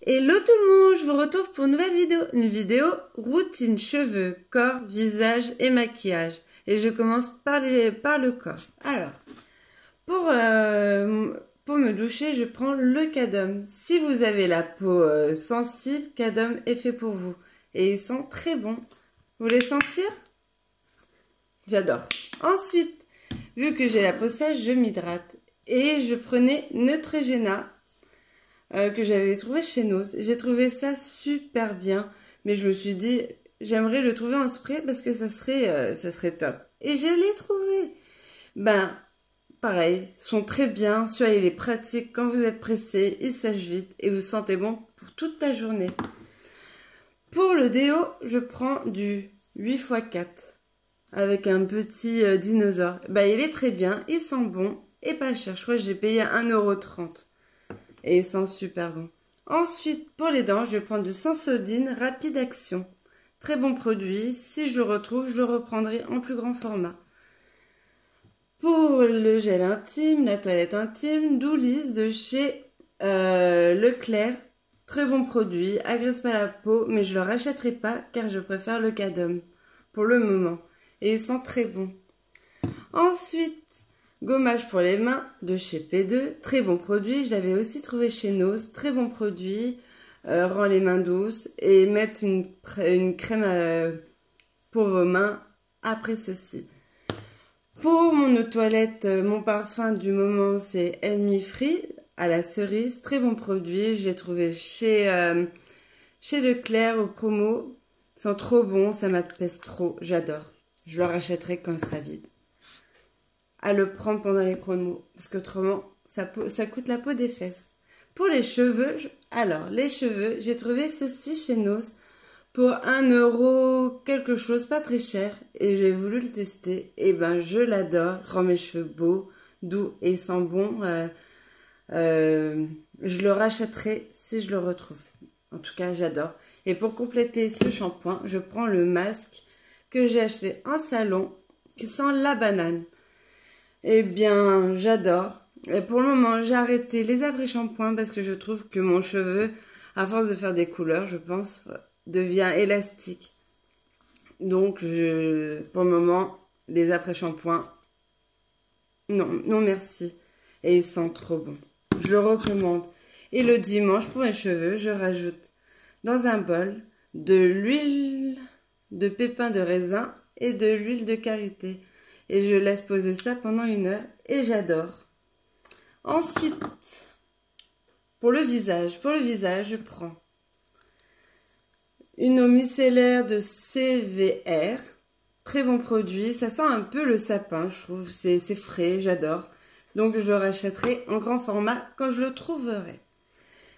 Hello tout le monde, je vous retrouve pour une nouvelle vidéo. Une vidéo routine, cheveux, corps, visage et maquillage. Et je commence par le corps. Alors, pour me doucher, je prends le Cadum. Si vous avez la peau sensible, Cadum est fait pour vous. Et il sent très bon. Vous voulez sentir? J'adore. Ensuite, vu que j'ai la peau sèche, je m'hydrate. Et je prenais Neutrogena. Que j'avais trouvé chez Nose. J'ai trouvé ça super bien, mais je me suis dit, j'aimerais le trouver en spray parce que ça serait top. Et je l'ai trouvé. Ben, pareil, sont très bien. Celui-là, il est pratique quand vous êtes pressé, il sèche vite et vous sentez bon pour toute la journée. Pour le déo, je prends du 8x4 avec un petit dinosaure. Ben, il est très bien, il sent bon et pas cher. Je crois que j'ai payé 1,30 €. Et il sent super bon. Ensuite, pour les dents, je vais prendre du Sensodyne Rapide Action. Très bon produit. Si je le retrouve, je le reprendrai en plus grand format. Pour le gel intime, la toilette intime, Doulis de chez Leclerc. Très bon produit. Agresse pas la peau, mais je le rachèterai pas car je préfère le Cadum pour le moment. Et il sent très bon. Ensuite, gommage pour les mains de chez P2, très bon produit, je l'avais aussi trouvé chez Nose, très bon produit, rend les mains douces et mettre une crème pour vos mains après ceci. Pour mon eau de toilette, mon parfum du moment c'est Enemy Free à la cerise, très bon produit, je l'ai trouvé chez Leclerc au promo, sent trop bon, ça m'apaise trop, j'adore, je le rachèterai quand il sera vide. À le prendre pendant les promos, parce qu'autrement, ça coûte la peau des fesses. Pour les cheveux, les cheveux, j'ai trouvé ceci chez Nose pour 1 € quelque chose, pas très cher, et j'ai voulu le tester, et ben je l'adore, rend mes cheveux beaux, doux et sent bon. Je le rachèterai si je le retrouve. En tout cas, j'adore. Et pour compléter ce shampoing, je prends le masque que j'ai acheté en salon, qui sent la banane. Eh bien, j'adore. Et pour le moment, j'ai arrêté les après-shampoings parce que je trouve que mon cheveu, à force de faire des couleurs, je pense, devient élastique. Donc, pour le moment, les après-shampoings, non merci. Et ils sentent trop bon. Je le recommande. Et le dimanche, pour mes cheveux, je rajoute dans un bol de l'huile de pépins de raisin et de l'huile de karité. Et je laisse poser ça pendant 1 heure et j'adore. Ensuite, pour le visage, je prends une eau micellaire de CVR. Très bon produit, ça sent un peu le sapin, je trouve, c'est frais, j'adore. Donc je le rachèterai en grand format quand je le trouverai.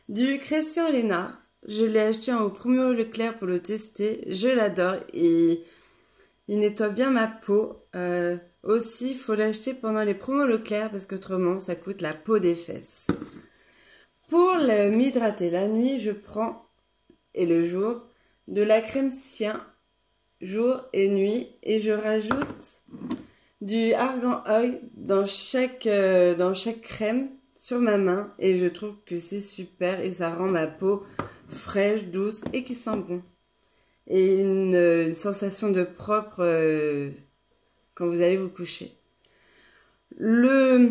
Du Christian Lena, je l'ai acheté au promo Leclerc pour le tester, je l'adore et il nettoie bien ma peau. Aussi, il faut l'acheter pendant les promos Leclerc parce qu'autrement, ça coûte la peau des fesses. Pour m'hydrater la nuit, je prends, et le jour, de la crème Sien, jour et nuit. Et je rajoute du argan oil dans chaque crème sur ma main. Et je trouve que c'est super et ça rend ma peau fraîche, douce et qui sent bon. Et une sensation de propre quand vous allez vous coucher. Le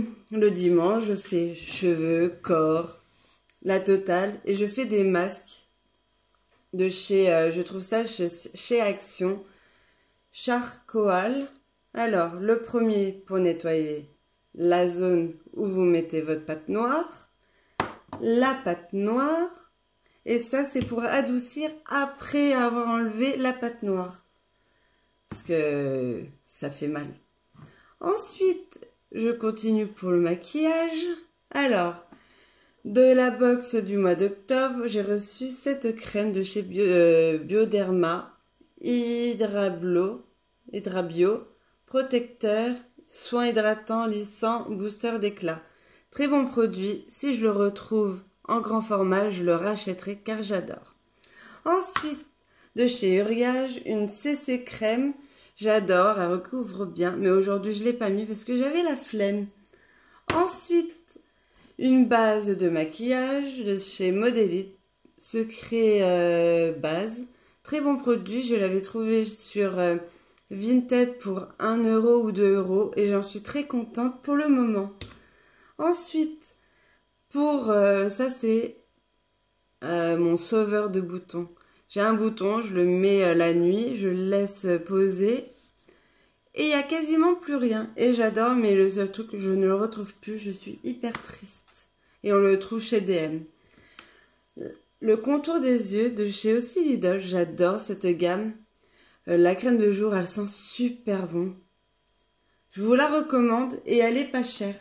dimanche, je fais cheveux, corps, la totale. Et je fais des masques de je trouve ça chez Action. Charcoal. Alors, le premier pour nettoyer la zone où vous mettez votre pâte noire. La pâte noire. Et ça, c'est pour adoucir après avoir enlevé la pâte noire. Parce que ça fait mal. Ensuite, je continue pour le maquillage. Alors, de la box du mois d'octobre, j'ai reçu cette crème de chez Bioderma. Hydrabio. Protecteur, soin hydratant, lissant, booster d'éclat. Très bon produit. Si je le retrouve en grand format, je le rachèterai car j'adore. Ensuite, de chez Uriage, une CC crème. J'adore, elle recouvre bien, mais aujourd'hui je ne l'ai pas mis parce que j'avais la flemme. Ensuite, une base de maquillage de chez Modélite Secret base. Très bon produit, je l'avais trouvé sur Vinted pour 1 € ou 2 € et j'en suis très contente pour le moment. Ensuite, pour ça c'est mon sauveur de boutons. J'ai un bouton, je le mets la nuit, je le laisse poser et il n'y a quasiment plus rien. Et j'adore, mais le seul truc, je ne le retrouve plus, je suis hyper triste. Et on le trouve chez DM. Le contour des yeux de chez aussi Lidl, j'adore cette gamme. La crème de jour, elle sent super bon. Je vous la recommande et elle est pas chère.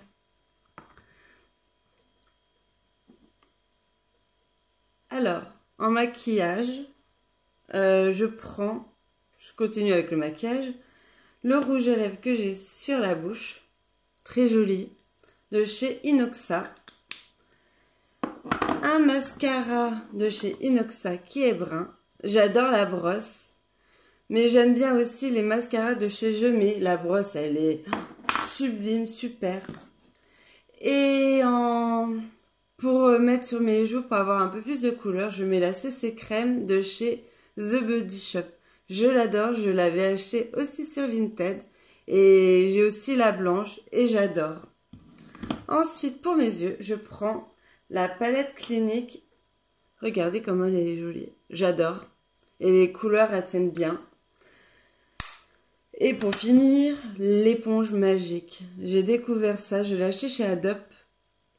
Alors, en maquillage, je continue avec le maquillage, le rouge à lèvres que j'ai sur la bouche, très joli, de chez Inoxa. Un mascara de chez Inoxa qui est brun. J'adore la brosse. Mais j'aime bien aussi les mascaras de chez Je Mets. La brosse, elle est sublime, super. Et pour mettre sur mes joues, pour avoir un peu plus de couleur, je mets la CC Crème de chez The Body Shop. Je l'adore, je l'avais acheté aussi sur Vinted. Et j'ai aussi la blanche et j'adore. Ensuite, pour mes yeux, je prends la palette Clinique. Regardez comment elle est jolie. J'adore. Et les couleurs, elles tiennent bien. Et pour finir, l'éponge magique. J'ai découvert ça, je l'ai acheté chez Adobe.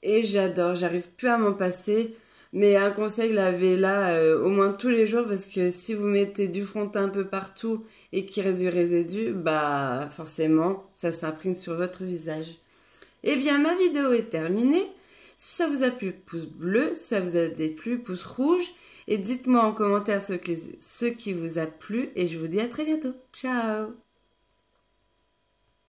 Et j'adore, j'arrive plus à m'en passer. Mais un conseil, lavez-la au moins tous les jours parce que si vous mettez du fond de teint un peu partout et qu'il reste du résidu, bah forcément, ça s'imprime sur votre visage. Eh bien, ma vidéo est terminée. Si ça vous a plu, pouce bleu. Si ça vous a déplu, pouce rouge. Et dites-moi en commentaire ce qui vous a plu. Et je vous dis à très bientôt. Ciao!